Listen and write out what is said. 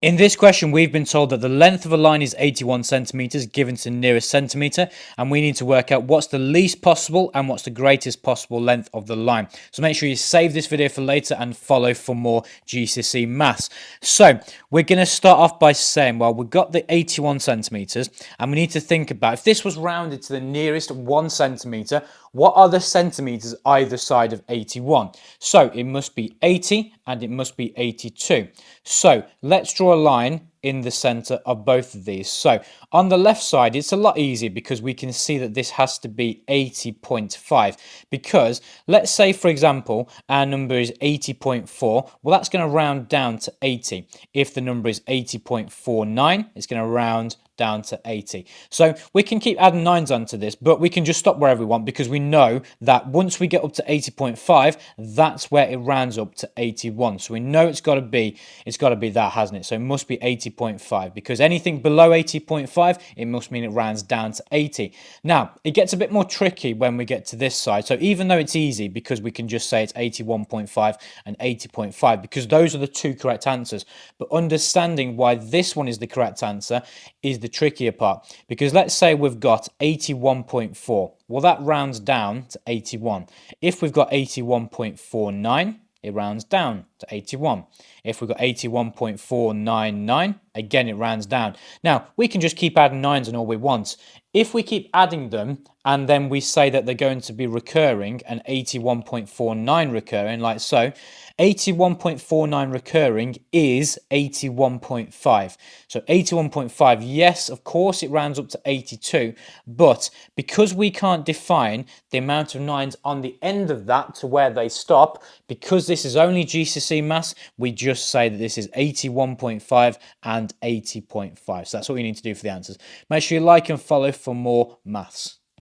In this question, we've been told that the length of a line is 81 centimeters given to the nearest centimeter, and we need to work out what's the least possible and what's the greatest possible length of the line. So make sure you save this video for later and follow for more GCSE maths. So we're going to start off by saying, well, we've got the 81 centimeters, and we need to think about if this was rounded to the nearest 1 centimeter, what are the centimeters either side of 81? So it must be 80 and it must be 82. So let's draw a line in the center of both of these. So on the left side, it's a lot easier because we can see that this has to be 80.5, because let's say, for example, our number is 80.4. Well, that's going to round down to 80. If the number is 80.49, it's going to round down to 80. So we can keep adding nines onto this, but we can just stop wherever we want because we know that once we get up to 80.5, that's where it rounds up to 81. So we know it's got to be that, hasn't it? So it must be 80.5, because anything below 80.5, it must mean it rounds down to 80. Now, it gets a bit more tricky when we get to this side. So even though it's easy because we can just say it's 81.5 and 80.5 because those are the two correct answers, but understanding why this one is the correct answer is the trickier part, because let's say we've got 81.4. Well, that rounds down to 81. If we've got 81.49, it rounds down to 81. If we've got 81.499, again, it rounds down. Now, we can just keep adding nines on all we want. If we keep adding them and then we say that they're going to be recurring and 81.49 recurring, like so, 81.49 recurring is 81.5. So 81.5, yes, of course, it rounds up to 82, but because we can't define the amount of nines on the end of that to where they stop, because this is only GCSE maths, we just say that this is 81.5 and 80.5. So that's what we need to do for the answers. Make sure you like and follow for more maths.